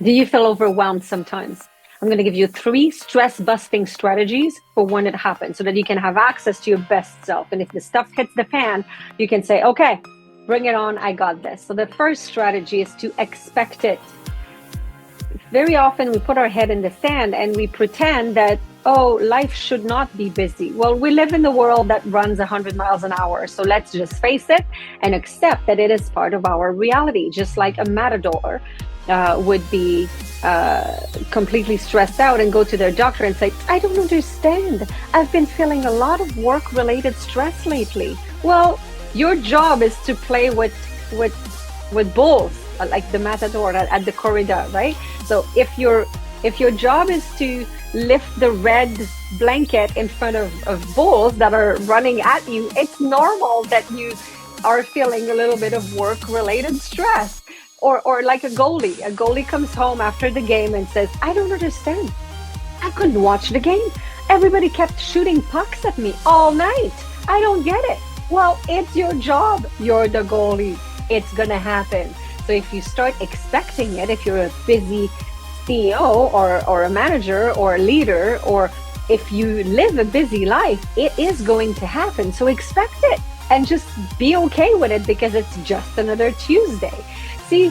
Do you feel overwhelmed sometimes? I'm going to give you 3 stress busting strategies for when it happens so that you can have access to your best self. And if the stuff hits the fan, you can say, okay, bring it on. I got this. So the first strategy is to expect it. Very often we put our head in the sand and we pretend that, oh, life should not be busy. Well, we live in the world that runs 100 miles an hour. So let's just face it and accept that it is part of our reality, just like a matador would be completely stressed out and go to their doctor and say, I don't understand. I've been feeling a lot of work-related stress lately. Well, your job is to play with bulls, like the matador at the corrida, right? So if your job is to lift the red blanket in front of bulls that are running at you, it's normal that you are feeling a little bit of work-related stress. Or like a goalie comes home after the game and says, I don't understand. I couldn't watch the game. Everybody kept shooting pucks at me all night. I don't get it. Well, it's your job. You're the goalie. It's going to happen. So if you start expecting it, if you're a busy CEO or a manager or a leader, or if you live a busy life, it is going to happen. So expect it and just be okay with it because it's just another Tuesday. See,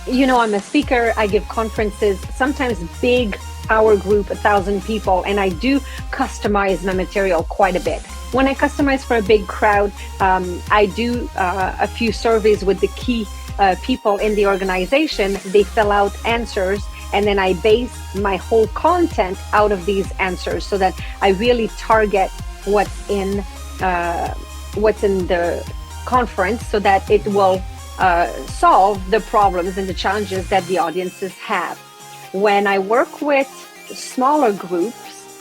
I'm a speaker. I give conferences, sometimes big power group, 1,000 people, and I do customize my material quite a bit. When I customize for a big crowd, I do a few surveys with the key people in the organization. They fill out answers, and then I base my whole content out of these answers so that I really target what's in the conference so that it will solve the problems and the challenges that the audiences have. When I work with smaller groups,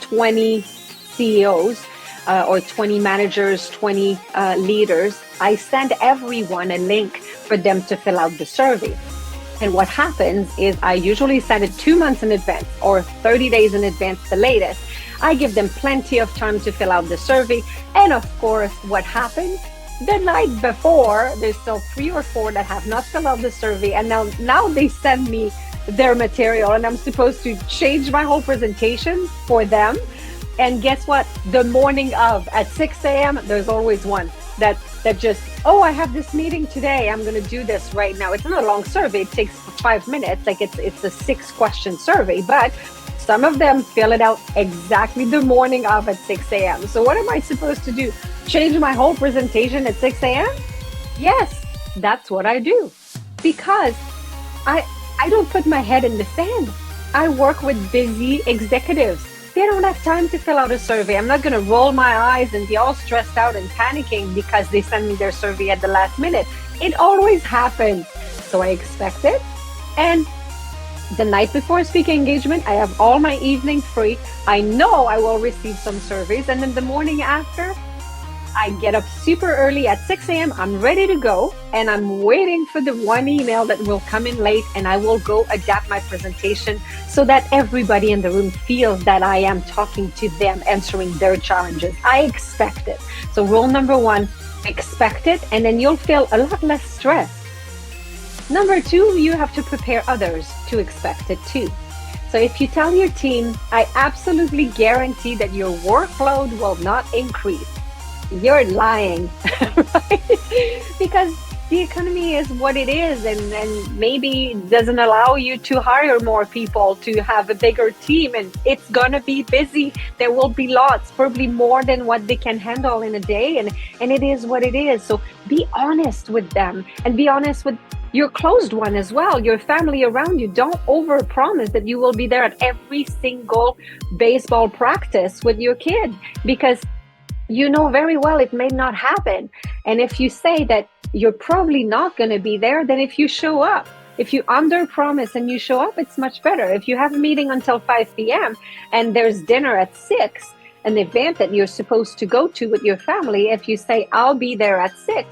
20 CEOs or 20 managers, 20 leaders, I send everyone a link for them to fill out the survey. And what happens is I usually send it 2 months in advance or 30 days in advance, the latest. I give them plenty of time to fill out the survey. And of course, what happens? The night before, there's still 3 or 4 that have not filled out the survey, and now they send me their material, and I'm supposed to change my whole presentation for them. And guess what? The morning of, at 6 a.m., there's always one that just, oh, I have this meeting today. I'm going to do this right now. It's not a long survey. It takes 5 minutes. Like it's a 6-question survey, but some of them fill it out exactly the morning of at 6 a.m. So what am I supposed to do? Change my whole presentation at 6 a.m.? Yes, that's what I do. Because I don't put my head in the sand. I work with busy executives. They don't have time to fill out a survey. I'm not going to roll my eyes and be all stressed out and panicking because they send me their survey at the last minute. It always happens. So I expect it. And the night before speaking engagement, I have all my evening free. I know I will receive some surveys. And then the morning after, I get up super early at 6 a.m. I'm ready to go. And I'm waiting for the one email that will come in late. And I will go adapt my presentation so that everybody in the room feels that I am talking to them, answering their challenges. I expect it. So rule number 1, expect it. And then you'll feel a lot less stress. Number 2, you have to prepare others to expect it too. So if you tell your team, I absolutely guarantee that your workload will not increase, you're lying, right? Because the economy is what it is, and maybe doesn't allow you to hire more people, to have a bigger team, and it's gonna be busy. There will be lots, probably more than what they can handle in a day, and it is what it is. So be honest with them, and be honest with your closed one as well, your family around you. Don't overpromise that you will be there at every single baseball practice with your kid, because you know very well it may not happen. And if you say that you're probably not going to be there, then if you show up, if you underpromise and you show up, it's much better. If you have a meeting until 5 p.m. and there's dinner at 6, an event that you're supposed to go to with your family, if you say, I'll be there at 6,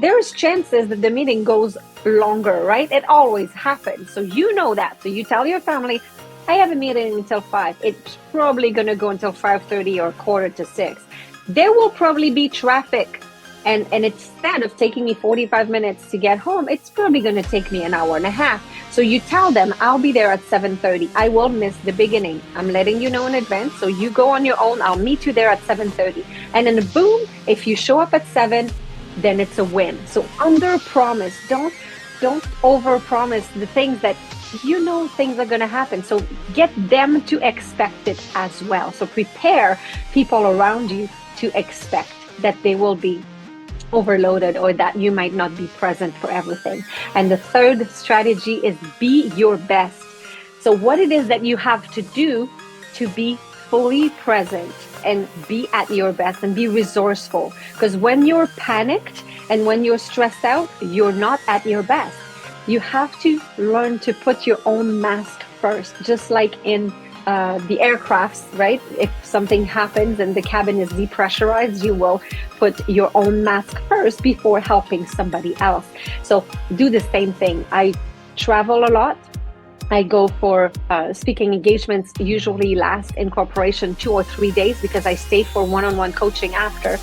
there's chances that the meeting goes longer, right? It always happens. So you know that. So you tell your family, I have a meeting until 5. It's probably going to go until 5:30 or 5:45. There will probably be traffic. And instead of taking me 45 minutes to get home, it's probably going to take me an hour and a half. So you tell them, I'll be there at 7:30. I will miss the beginning. I'm letting you know in advance. So you go on your own. I'll meet you there at 7:30. And then boom, if you show up at 7, then it's a win. So under promise. Don't over promise the things that things are going to happen. So get them to expect it as well. So prepare people around you to expect that they will be overloaded or that you might not be present for everything. And the third strategy is be your best. So what it is that you have to do to be fully present and be at your best and be resourceful. Because when you're panicked and when you're stressed out, you're not at your best. You have to learn to put your own mask first, just like in the aircrafts, right? If something happens and the cabin is depressurized, you will put your own mask first before helping somebody else. So do the same thing. I travel a lot. I go for speaking engagements, usually last in corporation 2 or 3 days because I stay for one-on-one coaching after.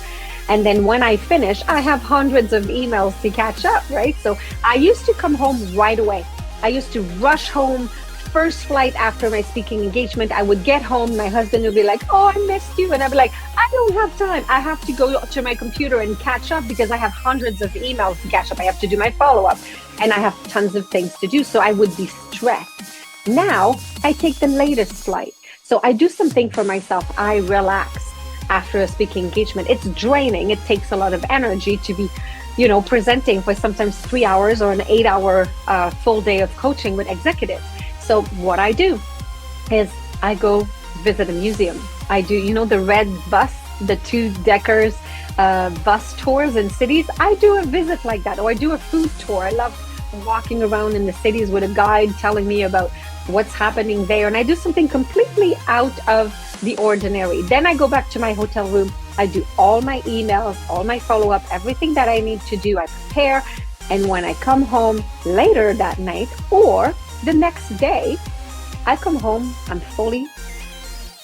And then when I finish, I have hundreds of emails to catch up, right? So I used to come home right away. I used to rush home. First flight after my speaking engagement, I would get home. My husband would be like, oh, I missed you. And I'd be like, I don't have time. I have to go to my computer and catch up because I have hundreds of emails to catch up. I have to do my follow-up and I have tons of things to do. So I would be stressed. Now I take the latest flight. So I do something for myself. I relax after a speaking engagement. It's draining. It takes a lot of energy to be presenting for sometimes 3 hours or an 8-hour full day of coaching with executives. So what I do is I go visit a museum. I do, the red bus, the 2-deckers bus tours in cities. I do a visit like that, or I do a food tour. I love walking around in the cities with a guide telling me about what's happening there. And I do something completely out of the ordinary. Then I go back to my hotel room. I do all my emails, all my follow-up, everything that I need to do. I prepare. And when I come home later that night or the next day, I come home, I'm fully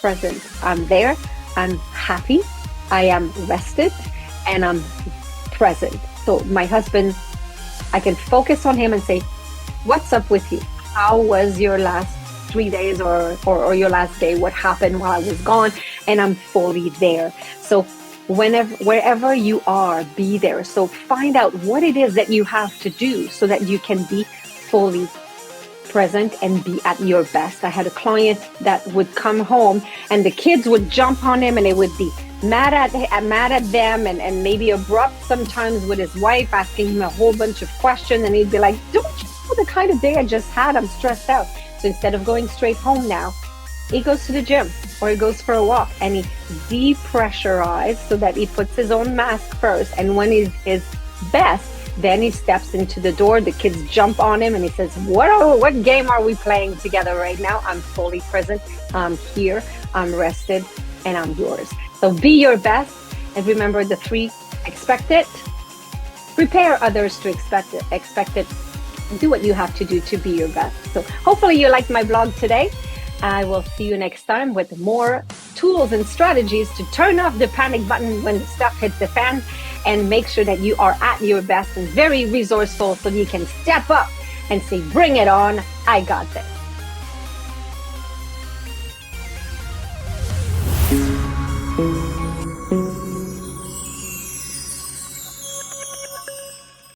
present. I'm there, I'm happy, I am rested, and I'm present. So my husband, I can focus on him and say, what's up with you? How was your last 3 days or your last day? What happened while I was gone? And I'm fully there. So wherever you are, be there. So find out what it is that you have to do so that you can be fully present and be at your best. I had a client that would come home and the kids would jump on him and they would be mad at them and maybe abrupt sometimes with his wife, asking him a whole bunch of questions, and he'd be like, don't you know the kind of day I just had? I'm stressed out. So instead of going straight home now, he goes to the gym or he goes for a walk and he depressurizes so that he puts his own mask first, and when he's his best, then he steps into the door, the kids jump on him and he says, what game are we playing together right now? I'm fully present, I'm here, I'm rested, and I'm yours. So be your best, and remember the 3: expect it, prepare others to expect it, and do what you have to do to be your best. So hopefully you liked my blog today. I will see you next time with more tools and strategies to turn off the panic button when the stuff hits the fan, and make sure that you are at your best and very resourceful so you can step up and say, bring it on, I got this.